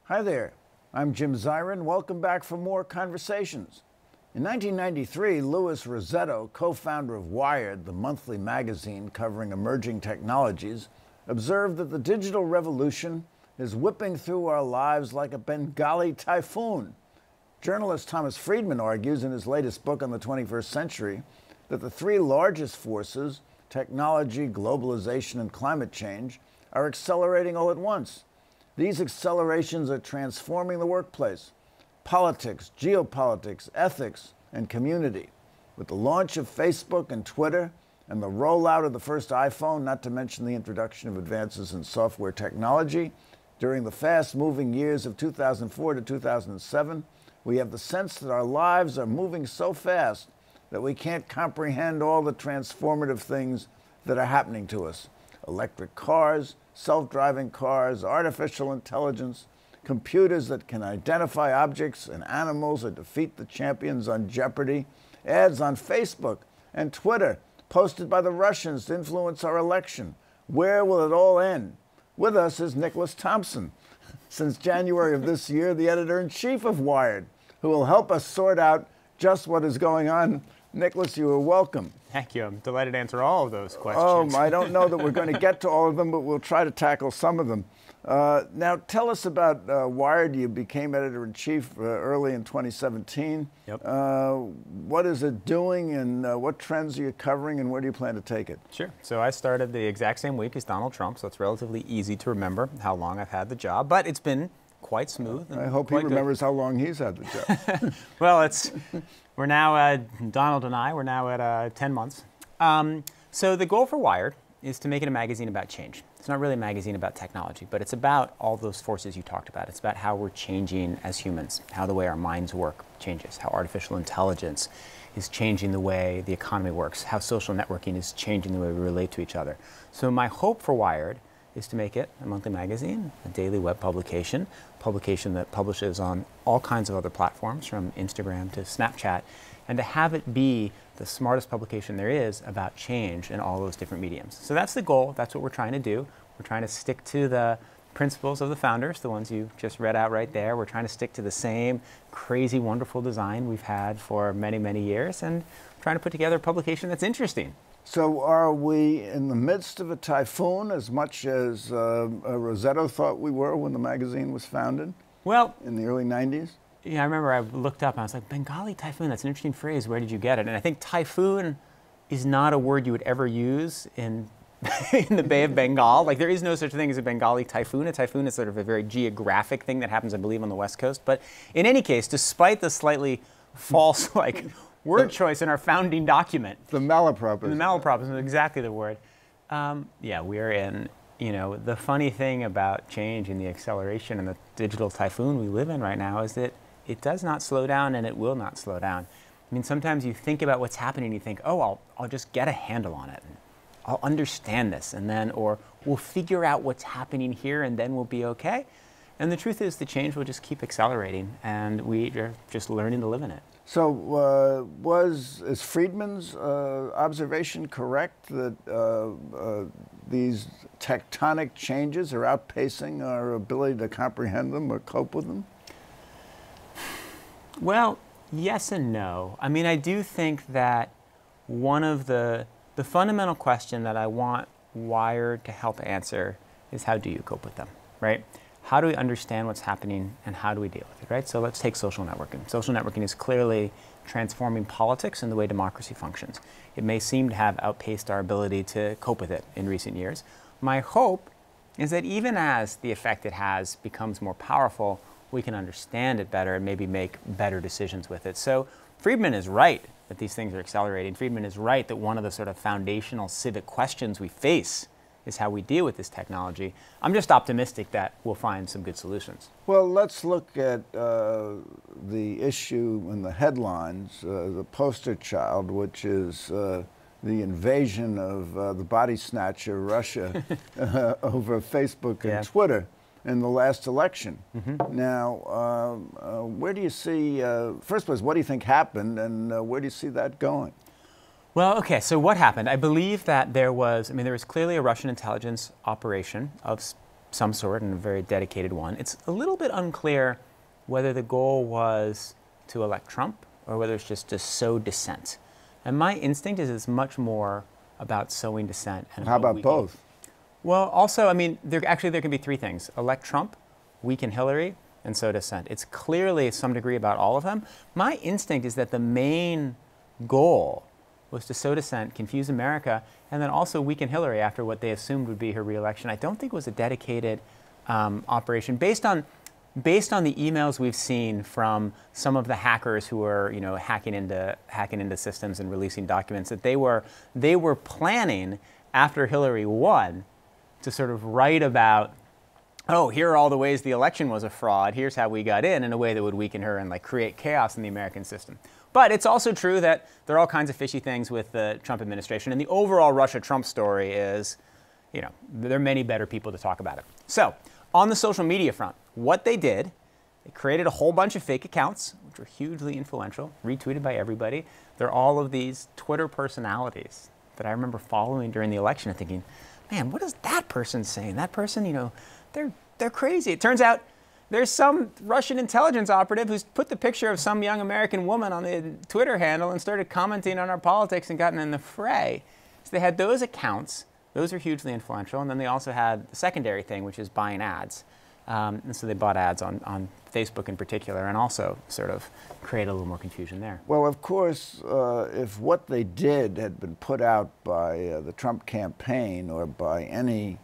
Hi there, I'm Jim Zirin. Welcome back for more conversations. In 1993, Louis Rossetto, co-founder of Wired, the monthly magazine covering emerging technologies, observed that the digital revolution is whipping through our lives like a Bengali typhoon. Journalist Thomas Friedman argues in his latest book on the 21st century that the three largest forces, technology, globalization, and climate change, are accelerating all at once. These accelerations are transforming the workplace, politics, geopolitics, ethics, and community. With the launch of Facebook and Twitter and the rollout of the first iPhone, not to mention the introduction of advances in software technology, during the fast-moving years of 2004 to 2007, we have the sense that our lives are moving so fast that we can't comprehend all the transformative things that are happening to us. Electric cars, self-driving cars, artificial intelligence, computers that can identify objects and animals or defeat the champions on Jeopardy, ads on Facebook and Twitter posted by the Russians to influence our election. Where will it all end? With us is Nicholas Thompson, since January of this year, the editor-in-chief of Wired, who will help us sort out just what is going on. Nicholas, you are welcome. Thank you. I'm delighted to answer all of those questions. I don't know that we're going to get to all of them, but we'll try to tackle some of them. Now, tell us about Wired. You became editor-in-chief early in 2017. Yep. What is it doing, and what trends are you covering, and where do you plan to take it? Sure. So I started the exact same week as Donald Trump, so it's relatively easy to remember how long I've had the job, but it's been quite smooth. I hope he remembers how long he's had the job. Well, we're now, Donald and I, we're now at 10 months. So the goal for Wired is to make it a magazine about change. It's not really a magazine about technology, but it's about all those forces you talked about. It's about how we're changing as humans, how the way our minds work changes, how artificial intelligence is changing the way the economy works, how social networking is changing the way we relate to each other. So my hope for Wired is to make it a monthly magazine, a daily web publication that publishes on all kinds of other platforms, from Instagram to Snapchat, and to have it be the smartest publication there is about change in all those different mediums. So that's the goal. That's what we're trying to do. We're trying to stick to the principles of the founders, the ones you just read out right there. We're trying to stick to the same crazy, wonderful design we've had for many, many years, and trying to put together a publication that's interesting. So are we in the midst of a typhoon as much as Rossetto thought we were when the magazine was founded? Well, in the early 90s? Yeah, I remember I looked up and I was like, Bengali typhoon, that's an interesting phrase. Where did you get it? And I think typhoon is not a word you would ever use in in the Bay of Bengal. Like, there is no such thing as a Bengali typhoon. A typhoon is sort of a very geographic thing that happens, I believe, on the West Coast. But in any case, despite the slightly false, word choice in our founding document. The malapropism. The malapropism is exactly the word. Yeah, we're in, the funny thing about change and the acceleration and the digital typhoon we live in right now is that it does not slow down, and it will not slow down. I mean, sometimes you think about what's happening and you think, oh, I'll just get a handle on it. I'll understand this, and then, or we'll figure out what's happening here, and then we'll be okay. And the truth is the change will just keep accelerating, and we are just learning to live in it. So is Friedman's observation correct that these tectonic changes are outpacing our ability to comprehend them or cope with them? Well, yes and no. I mean, I do think that one of the fundamental question that I want Wired to help answer is, how do you cope with them, right? How do we understand what's happening, and how do we deal with it, right? So let's take social networking. Social networking is clearly transforming politics and the way democracy functions. It may seem to have outpaced our ability to cope with it in recent years. My hope is that even as the effect it has becomes more powerful, we can understand it better and maybe make better decisions with it. So Friedman is right that these things are accelerating. Friedman is right that one of the sort of foundational civic questions we face is how we deal with this technology. I'm just optimistic that we'll find some good solutions. Well, let's look at the issue in the headlines, the poster child, which is the invasion of the body snatcher, Russia, over Facebook and Twitter in the last election. Now, where do you see, first place, what do you think happened, and where do you see that going? Well, okay, so what happened? I believe that there was clearly a Russian intelligence operation of some sort and a very dedicated one. It's a little bit unclear whether the goal was to elect Trump or whether it's just to sow dissent. And my instinct is it's much more about sowing dissent. And how about both? Well, also, I mean, there can be three things. Elect Trump, weaken Hillary, and sow dissent. It's clearly to some degree about all of them. My instinct is that the main goal was to sow dissent, confuse America, and then also weaken Hillary after what they assumed would be her reelection. I don't think it was a dedicated operation. Based on the emails we've seen from some of the hackers who are, hacking into systems and releasing documents, that they were planning after Hillary won to sort of write about, oh, here are all the ways the election was a fraud. Here's how we got in a way that would weaken her and like create chaos in the American system. But it's also true that there are all kinds of fishy things with the Trump administration, and the overall Russia-Trump story is, there are many better people to talk about it. So, on the social media front, what they did, they created a whole bunch of fake accounts, which were hugely influential, retweeted by everybody. They're all of these Twitter personalities that I remember following during the election and thinking, man, what is that person saying? That person, they're crazy. It turns out there's some Russian intelligence operative who's put the picture of some young American woman on the Twitter handle and started commenting on our politics and gotten in the fray. So they had those accounts. Those are hugely influential. And then they also had the secondary thing, which is buying ads. And so they bought ads on Facebook in particular and also sort of create a little more confusion there. Well, of course, if what they did had been put out by the Trump campaign or by any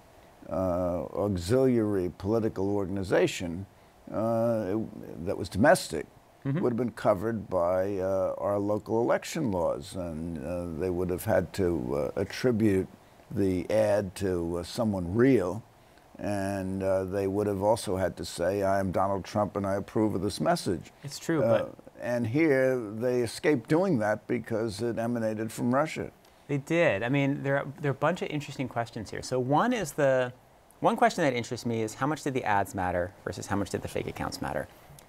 auxiliary political organization that was domestic, would have been covered by our local election laws, and they would have had to attribute the ad to someone real, and they would have also had to say, I am Donald Trump and I approve of this message. It's true, but... And here they escaped doing that because it emanated from Russia. They did. I mean, there are a bunch of interesting questions here. So one question that interests me is how much did the ads matter versus how much did the fake accounts matter?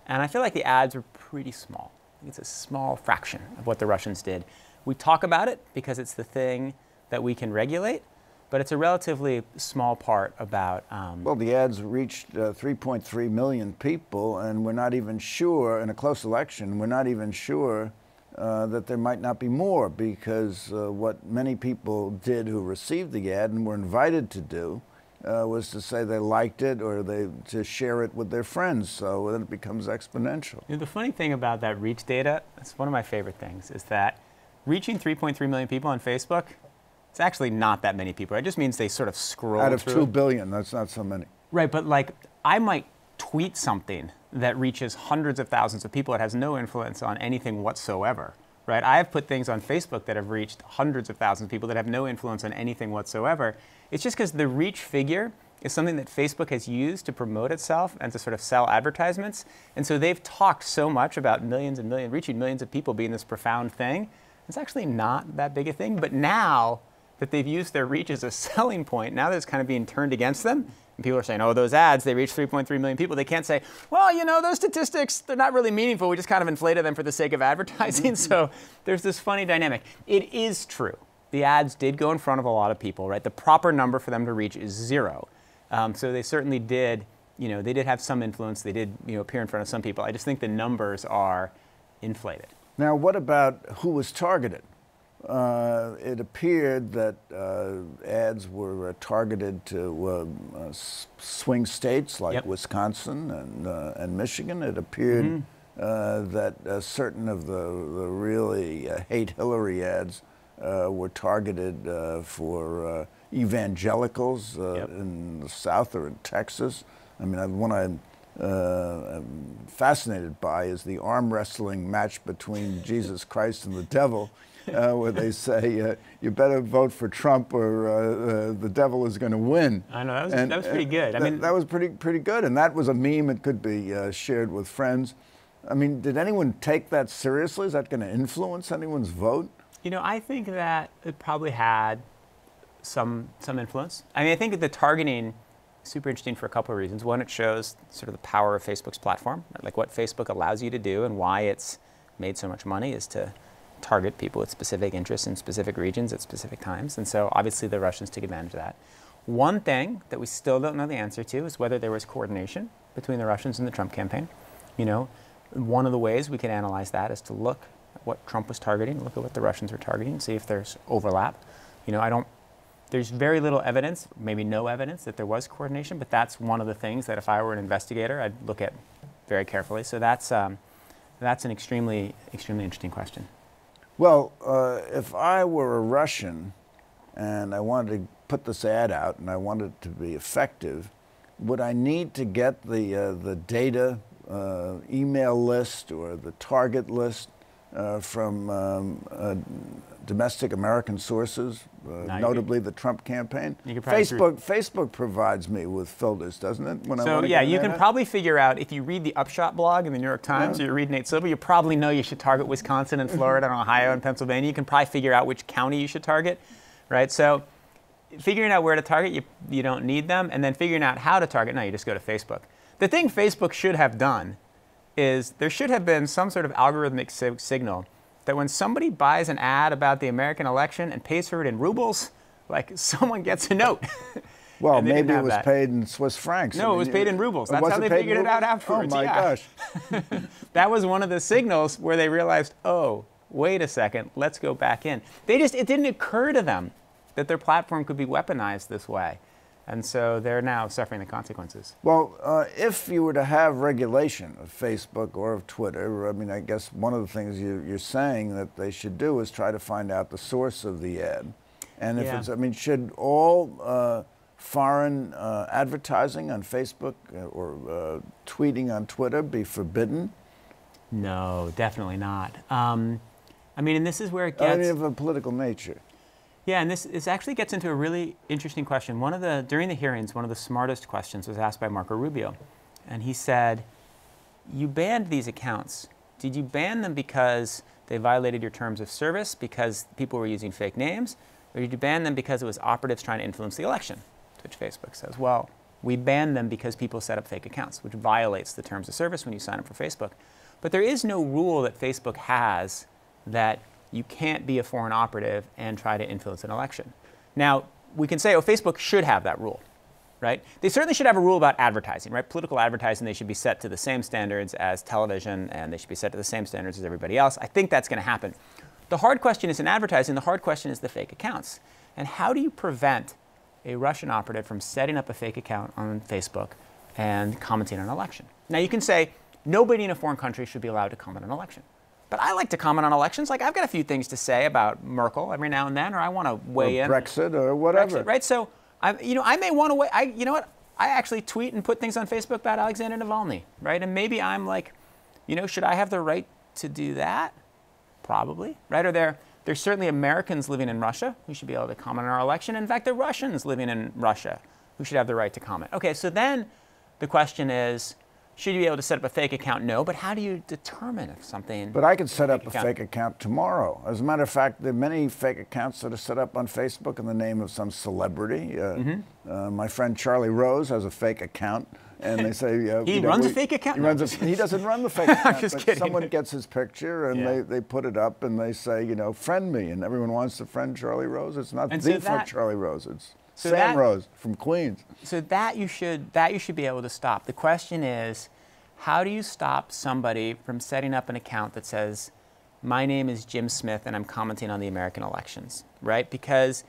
And I feel like the ads were pretty small. It's a small fraction of what the Russians did. We talk about it because it's the thing that we can regulate, but it's a relatively small part about... Well, the ads reached 3.3 million people, and we're not even sure, in a close election, we're not even sure that there might not be more, because what many people did who received the ad and were invited to do was to say they liked it or to share it with their friends, so then it becomes exponential. The funny thing about that reach data, it's one of my favorite things, is that reaching 3.3 million people on Facebook, it's actually not that many people. It just means they sort of scroll out of through. 2 billion, that's not so many. Right, but like I might tweet something that reaches hundreds of thousands of people. It has no influence on anything whatsoever. Right? I have put things on Facebook that have reached hundreds of thousands of people that have no influence on anything whatsoever. It's just because the reach figure is something that Facebook has used to promote itself and to sort of sell advertisements. And so they've talked so much about millions and millions, reaching millions of people being this profound thing. It's actually not that big a thing. But now that they've used their reach as a selling point, now that it's kind of being turned against them, and people are saying, oh, those ads, they reach 3.3 million people. They can't say, well, those statistics, they're not really meaningful. We just kind of inflated them for the sake of advertising. So there's this funny dynamic. It is true. The ads did go in front of a lot of people, right? The proper number for them to reach is 0. So they certainly did, they did have some influence. They did, appear in front of some people. I just think the numbers are inflated. Now, what about who was targeted? It appeared that ads were targeted to swing states like Wisconsin and Michigan. It appeared that certain of the really hate Hillary ads were targeted for evangelicals in the South or in Texas. I mean, one I'm fascinated by is the arm wrestling match between Jesus Christ and the devil. Where they say, you better vote for Trump or the devil is going to win. I know, that was pretty good. I mean, that was pretty good, and that was a meme. It could be shared with friends. I mean, did anyone take that seriously? Is that going to influence anyone's vote? I think that it probably had some influence. I mean, I think that the targeting is super interesting for a couple of reasons. One, it shows sort of the power of Facebook's platform, like what Facebook allows you to do and why it's made so much money is to target people with specific interests in specific regions at specific times. And so obviously the Russians took advantage of that. One thing that we still don't know the answer to is whether there was coordination between the Russians and the Trump campaign. You know, one of the ways we can analyze that is to look at what Trump was targeting, look at what the Russians were targeting, see if there's overlap. You know, there's very little evidence, maybe no evidence that there was coordination, but that's one of the things that if I were an investigator, I'd look at very carefully. So that's an extremely interesting question. Well, if I were a Russian and I wanted to put this ad out and I wanted it to be effective, would I need to get the data email list or the target list from domestic American sources, notably the Trump campaign? Facebook provides me with filters, doesn't it? So yeah, you can probably figure out, if you read the Upshot blog in the New York Times, or you read Nate Silver, you probably know you should target Wisconsin and Florida and Ohio and Pennsylvania. You can probably figure out which county you should target, right? So figuring out where to target, you don't need them, and then figuring out how to target, no, you just go to Facebook. The thing Facebook should have done is there should have been some sort of algorithmic signal that when somebody buys an ad about the American election and pays for it in rubles, like someone gets a note. Well, maybe it was paid in Swiss francs. No, it was paid in rubles. That's how they figured it out afterwards. Oh my gosh. That was one of the signals where they realized, oh, wait a second, let's go back in. It didn't occur to them that their platform could be weaponized this way. And so they're now suffering the consequences. Well, if you were to have regulation of Facebook or of Twitter, I mean, I guess one of the things you're saying that they should do is try to find out the source of the ad. And if it's, I mean, should all foreign advertising on Facebook or tweeting on Twitter be forbidden? No, definitely not. I mean, and this is where it gets... I mean, of a political nature. Yeah, and this actually gets into a really interesting question. During the hearings, one of the smartest questions was asked by Marco Rubio. And he said, you banned these accounts. Did you ban them because they violated your terms of service, because people were using fake names? Or did you ban them because it was operatives trying to influence the election? To which Facebook says, well, we banned them because people set up fake accounts, which violates the terms of service when you sign up for Facebook. But there is no rule that Facebook has that you can't be a foreign operative and try to influence an election. Now, we can say, oh, Facebook should have that rule, right? They certainly should have a rule about advertising, right? Political advertising, they should be set to the same standards as television, and they should be set to the same standards as everybody else. I think that's going to happen. The hard question is in advertising, the hard question is the fake accounts. And how do you prevent a Russian operative from setting up a fake account on Facebook and commenting on an election? Now, you can say, nobody in a foreign country should be allowed to comment on an election. But I like to comment on elections. Like, I've got a few things to say about Merkel every now and then, or I want to weigh in. Brexit or whatever. Brexit, right? So, I may want to weigh. You know what? I actually tweet and put things on Facebook about Alexander Navalny, right? And maybe I'm like, should I have the right to do that? Probably, right? Or there's certainly Americans living in Russia who should be able to comment on our election. In fact, there are Russians living in Russia who should have the right to comment. Okay, so then the question is, should you be able to set up a fake account? No, but how do you determine if something... But I could set up a fake account tomorrow. As a matter of fact, there are many fake accounts that are set up on Facebook in the name of some celebrity. My friend Charlie Rose has a fake account, and they say... he runs a fake account? He doesn't run the fake account. I'm just kidding. Someone gets his picture, and they put it up, and they say, friend me, and everyone wants to friend Charlie Rose. It's not for Charlie Rose. It's Sam Rose from Queens. So that you should be able to stop. The question is, how do you stop somebody from setting up an account that says, my name is Jim Smith and I'm commenting on the American elections, right? Because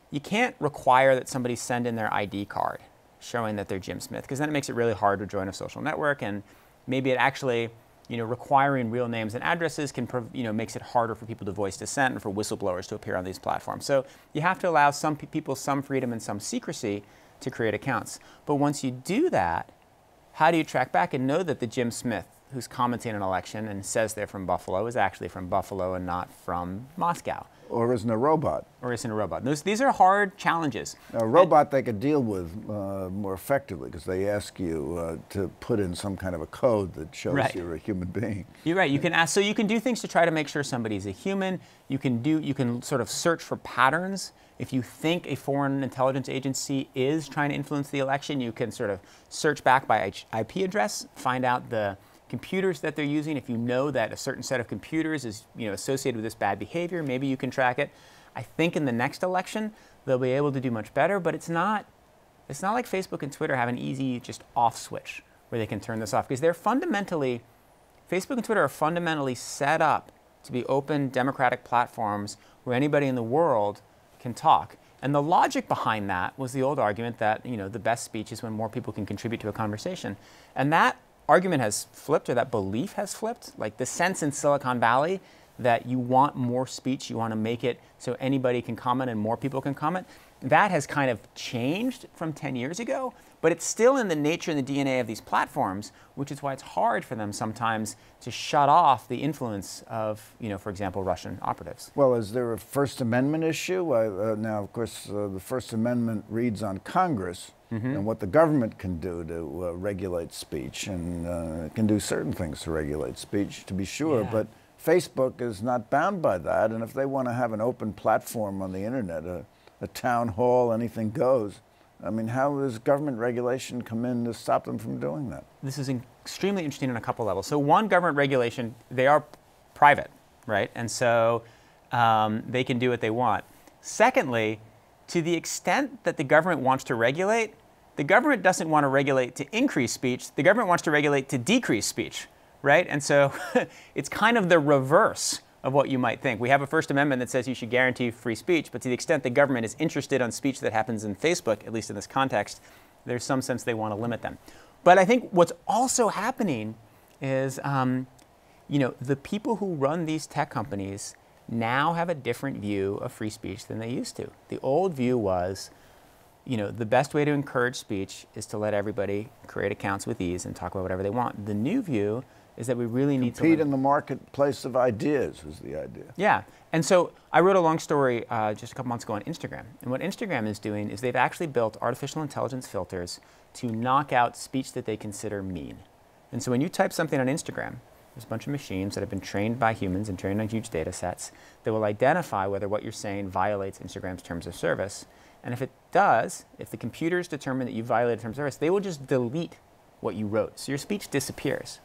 you can't require that somebody send in their ID card showing that they're Jim Smith, because then it makes it really hard to join a social network, and maybe it actually, requiring real names and addresses can, makes it harder for people to voice dissent and for whistleblowers to appear on these platforms. So you have to allow some people some freedom and some secrecy to create accounts. But once you do that, how do you track back and know that the Jim Smith who's commenting on an election and says they're from Buffalo is actually from Buffalo and not from Moscow? Or isn't a robot. Or isn't a robot. These are hard challenges. A robot they could deal with more effectively, because they ask you to put in some kind of a code that shows you're a human being. You're right. You can ask, so you can do things to try to make sure somebody's a human. You can sort of search for patterns. If you think a foreign intelligence agency is trying to influence the election, you can sort of search back by IP address, find out the computers that they're using. If you know that a certain set of computers is associated with this bad behavior, maybe you can track it. I think in the next election they'll be able to do much better, but it's not it's not like Facebook and Twitter have an easy just off switch where they can turn this off, because they're fundamentally, Facebook and Twitter are fundamentally set up to be open democratic platforms where anybody in the world can talk. And the logic behind that was the old argument that, you know, the best speech is when more people can contribute to a conversation. And that argument has flipped, or that belief has flipped. Like the sense in Silicon Valley that you want more speech, you want to make it so anybody can comment and more people can comment, that has kind of changed from 10 years ago, but it's still in the nature and the DNA of these platforms, which is why it's hard for them sometimes to shut off the influence of, you know, for example, Russian operatives. Well, is there a First Amendment issue? Now, of course, the First Amendment reads on Congress and what the government can do to regulate speech, and it can do certain things to regulate speech, to be sure, but Facebook is not bound by that, and if they want to have an open platform on the internet, a town hall, anything goes. I mean, how does government regulation come in to stop them from doing that? This is extremely interesting on a couple levels. So one, government regulation, they are private, right? And so they can do what they want. Secondly, to the extent that the government wants to regulate, the government doesn't want to regulate to increase speech, the government wants to regulate to decrease speech, right? And so it's kind of the reverse of what you might think. We have a First Amendment that says you should guarantee free speech, but to the extent the government is interested on speech that happens in Facebook, at least in this context, there's some sense they want to limit them. But I think what's also happening is, you know, the people who run these tech companies now have a different view of free speech than they used to. The old view was, you know, the best way to encourage speech is to let everybody create accounts with ease and talk about whatever they want. The new view is that we really need to compete in the marketplace of ideas, was the idea. Yeah, and so I wrote a long story just a couple months ago on Instagram. And what Instagram is doing is they've actually built artificial intelligence filters to knock out speech that they consider mean. And so when you type something on Instagram, there's a bunch of machines that have been trained by humans and trained on huge data sets that will identify whether what you're saying violates Instagram's terms of service. And if it does, if the computers determine that you violated terms of service, they will just delete what you wrote. So your speech disappears.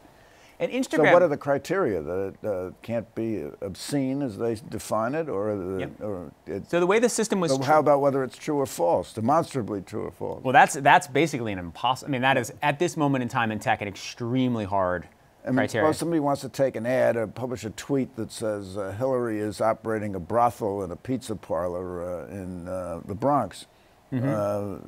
And Instagram, so what are the criteria? That it can't be obscene as they define it? So the way the system was... So how about whether it's true or false, demonstrably true or false? Well, that's basically an impossible... I mean, that is, at this moment in time in tech, an extremely hard criteria. Suppose somebody wants to take an ad or publish a tweet that says Hillary is operating a brothel and a pizza parlor in the Bronx. Does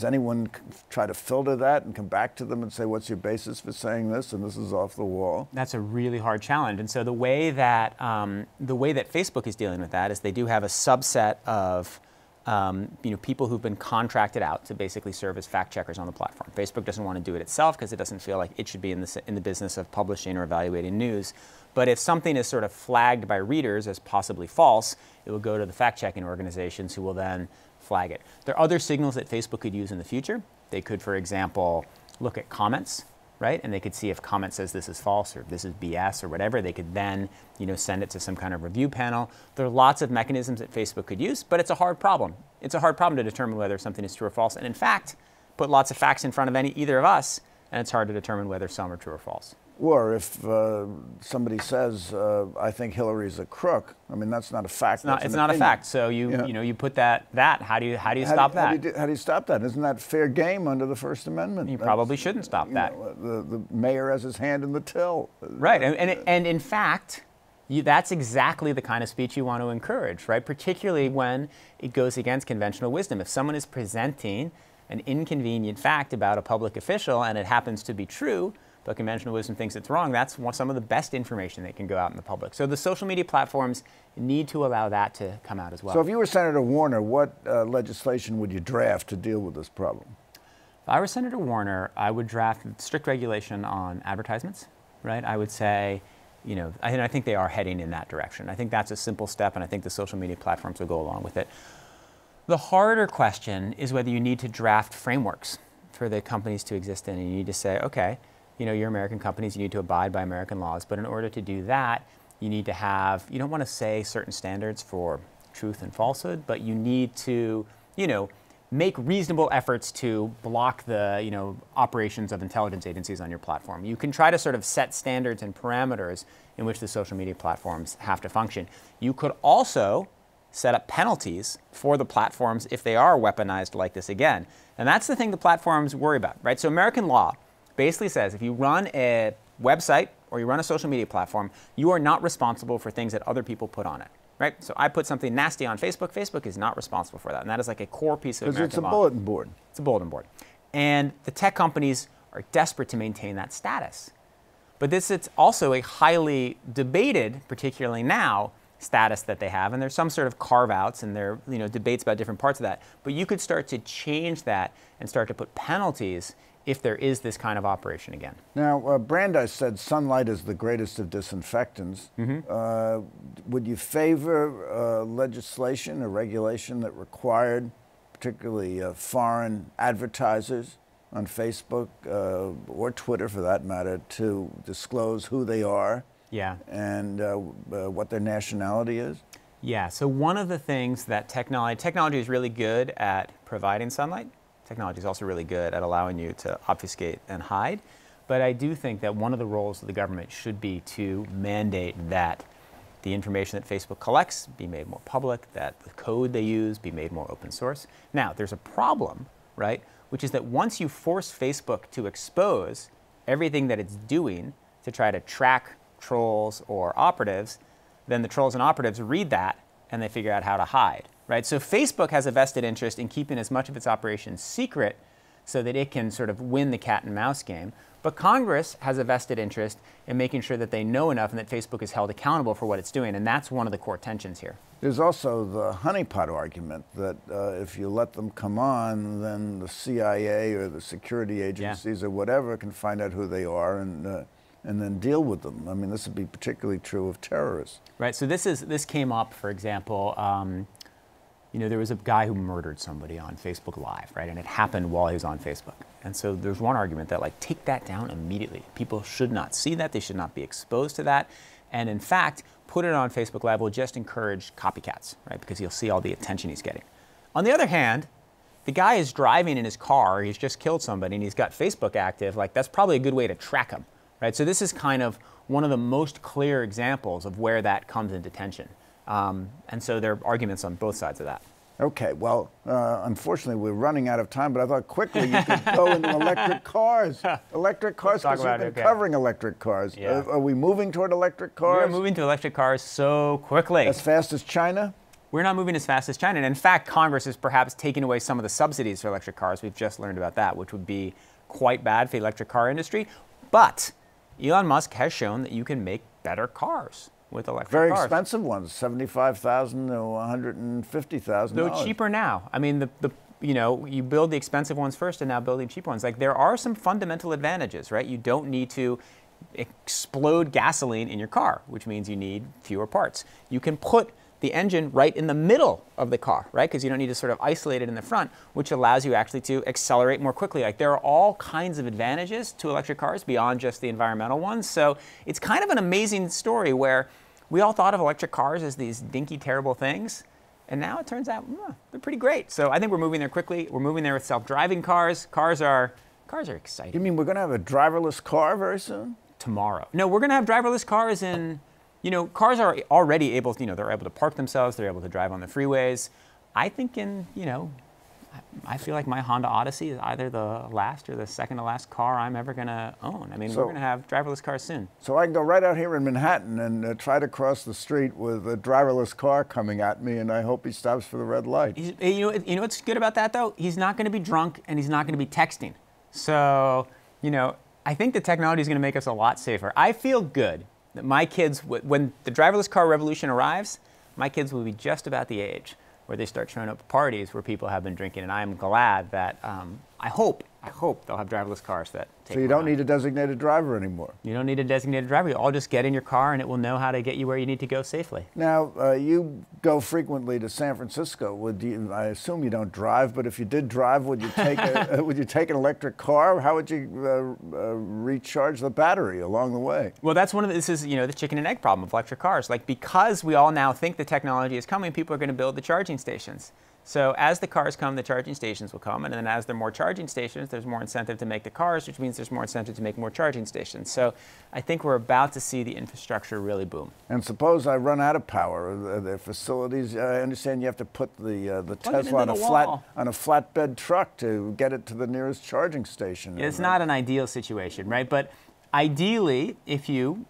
anyone try to filter that and come back to them and say, what's your basis for saying this, and this is off the wall? That's a really hard challenge. And so the way that Facebook is dealing with that is they do have a subset of you know, people who've been contracted out to basically serve as fact checkers on the platform. Facebook doesn't want to do it itself because it doesn't feel like it should be in the business of publishing or evaluating news. But if something is sort of flagged by readers as possibly false, it will go to the fact-checking organizations who will then flag it. There are other signals that Facebook could use in the future. They could, for example, look at comments, right? And they could see if comment says this is false or this is BS or whatever. They could then, you know, send it to some kind of review panel. There are lots of mechanisms that Facebook could use, but it's a hard problem. It's a hard problem to determine whether something is true or false. And in fact, put lots of facts in front of either of us, and it's hard to determine whether some are true or false. Or if somebody says, I think Hillary's a crook, I mean, that's not a fact. It's not a fact. So you know, you put that, how do you stop that? How do you stop that? Isn't that fair game under the First Amendment? You probably shouldn't stop that. The mayor has his hand in the till. Right, and in fact, that's exactly the kind of speech you want to encourage, right? Particularly when it goes against conventional wisdom. If someone is presenting an inconvenient fact about a public official and it happens to be true, but conventional wisdom thinks it's wrong, that's some of the best information that can go out in the public. So the social media platforms need to allow that to come out as well. So if you were Senator Warner, what legislation would you draft to deal with this problem? If I were Senator Warner, I would draft strict regulation on advertisements, right? I would say, you know, I think they are heading in that direction. I think that's a simple step, and I think the social media platforms will go along with it. The harder question is whether you need to draft frameworks for the companies to exist in, and you need to say, okay, you know, you're American companies, you need to abide by American laws. But in order to do that, you need to have, you don't want to say certain standards for truth and falsehood, but you need to, you know, make reasonable efforts to block the, you know, operations of intelligence agencies on your platform. You can try to sort of set standards and parameters in which the social media platforms have to function. You could also set up penalties for the platforms if they are weaponized like this again. And that's the thing the platforms worry about, right? So American law basically says if you run a website or you run a social media platform, you are not responsible for things that other people put on it, right? So I put something nasty on Facebook. Facebook is not responsible for that. And that is like a core piece of American law. Because it's a bulletin board. It's a bulletin board. And the tech companies are desperate to maintain that status. But this is also a highly debated, particularly now, status that they have. And there's some sort of carve-outs and there are debates about different parts of that. But you could start to change that and start to put penalties if there is this kind of operation again. Now, Brandeis said sunlight is the greatest of disinfectants. Would you favor legislation or regulation that required particularly foreign advertisers on Facebook or Twitter, for that matter, to disclose who they are and what their nationality is? Yeah, so one of the things that technology is really good at providing sunlight. Technology is also really good at allowing you to obfuscate and hide. But I do think that one of the roles of the government should be to mandate that the information that Facebook collects be made more public, that the code they use be made more open source. Now, there's a problem, right, which is that once you force Facebook to expose everything that it's doing to try to track trolls or operatives, then the trolls and operatives read that and they figure out how to hide. Right? So Facebook has a vested interest in keeping as much of its operations secret so that it can sort of win the cat and mouse game. But Congress has a vested interest in making sure that they know enough and that Facebook is held accountable for what it's doing. And that's one of the core tensions here. There's also the honeypot argument that if you let them come on, then the CIA or the security agencies or whatever can find out who they are and then deal with them. I mean, this would be particularly true of terrorists. Right. So this came up, for example, there was a guy who murdered somebody on Facebook Live, right? And it happened while he was on Facebook. And so there's one argument that, like, take that down immediately. People should not see that. They should not be exposed to that. And in fact, put it on Facebook Live will just encourage copycats, right? Because you'll see all the attention he's getting. On the other hand, the guy is driving in his car. He's just killed somebody and he's got Facebook active. Like, that's probably a good way to track him, right? So this is kind of one of the most clear examples of where that comes into tension. And so there are arguments on both sides of that. Okay, well, unfortunately, we're running out of time, but I thought quickly you could go into electric cars. Electric cars, because we've been covering electric cars. Yeah. Are we moving toward electric cars? We're moving to electric cars so quickly. As fast as China? We're not moving as fast as China. And in fact, Congress is perhaps taking away some of the subsidies for electric cars. We've just learned about that, which would be quite bad for the electric car industry. But Elon Musk has shown that you can make better cars with electric cars. Very expensive ones, $75,000 to $150,000. They're cheaper now. I mean, you build the expensive ones first and now building cheaper ones. Like, there are some fundamental advantages, right? You don't need to explode gasoline in your car, which means you need fewer parts. You can put the engine right in the middle of the car, right? Because you don't need to sort of isolate it in the front, which allows you actually to accelerate more quickly. Like, there are all kinds of advantages to electric cars beyond just the environmental ones. So it's kind of an amazing story where we all thought of electric cars as these dinky, terrible things. And now it turns out they're pretty great. So I think we're moving there quickly. We're moving there with self-driving cars. Cars are exciting. You mean we're going to have a driverless car very soon? Tomorrow. No, we're going to have driverless cars in... cars are already able to, they're able to park themselves, they're able to drive on the freeways. I think I feel like my Honda Odyssey is either the last or the second to last car I'm ever going to own. I mean, we're going to have driverless cars soon. So I can go right out here in Manhattan and try to cross the street with a driverless car coming at me, and I hope he stops for the red light. You know what's good about that, though? He's not going to be drunk and he's not going to be texting. So, I think the technology is going to make us a lot safer. I feel good that my kids, when the driverless car revolution arrives, my kids will be just about the age where they start showing up at parties where people have been drinking. And I'm glad that, I hope they'll have driverless cars that take So you don't need a designated driver anymore? You don't need a designated driver. You all just get in your car and it will know how to get you where you need to go safely. Now, you go frequently to San Francisco. I assume you don't drive, but if you did drive, would you take would you take an electric car? How would you recharge the battery along the way? Well, that's this is the chicken and egg problem of electric cars. Like, because we all now think the technology is coming, people are going to build the charging stations. So as the cars come, the charging stations will come, and then as there are more charging stations, there's more incentive to make the cars, which means there's more incentive to make more charging stations. So I think we're about to see the infrastructure really boom. And suppose I run out of power, the facilities. I understand you have to put the Tesla on a flatbed truck to get it to the nearest charging station. It's not an ideal situation, right? But ideally, if you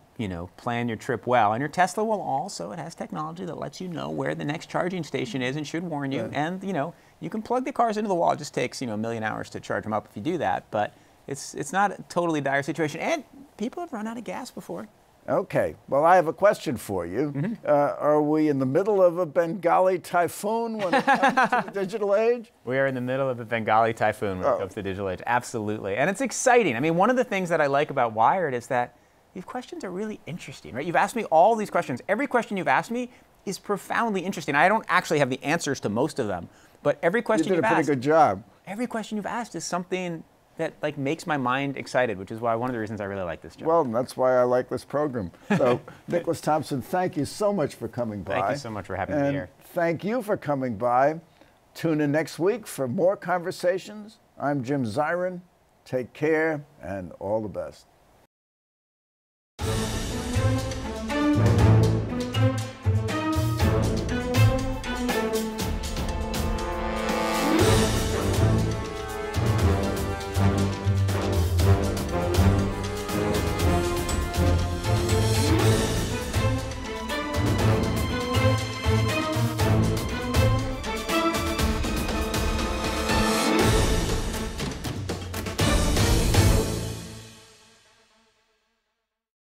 plan your trip well. And your Tesla will also, it has technology that lets you know where the next charging station is and should warn you. Yeah. And, you can plug the cars into the wall. It just takes, a million hours to charge them up if you do that. But it's not a totally dire situation. And people have run out of gas before. Okay. Well, I have a question for you. Mm-hmm. Are we in the middle of a Bengali typhoon when it comes to the digital age? We are in the middle of a Bengali typhoon when it comes to the digital age. Absolutely. And it's exciting. I mean, one of the things that I like about Wired is that these questions are really interesting, right? You've asked me all these questions. Every question you've asked me is profoundly interesting. I don't actually have the answers to most of them, but every question you've asked... You did a pretty good job. Every question you've asked is something that makes my mind excited, which is one of the reasons I really like this job. Well, that's why I like this program. So, Nicholas Thompson, thank you so much for coming by. Thank you so much for having me here. Thank you for coming by. Tune in next week for more conversations. I'm Jim Zirin. Take care and all the best.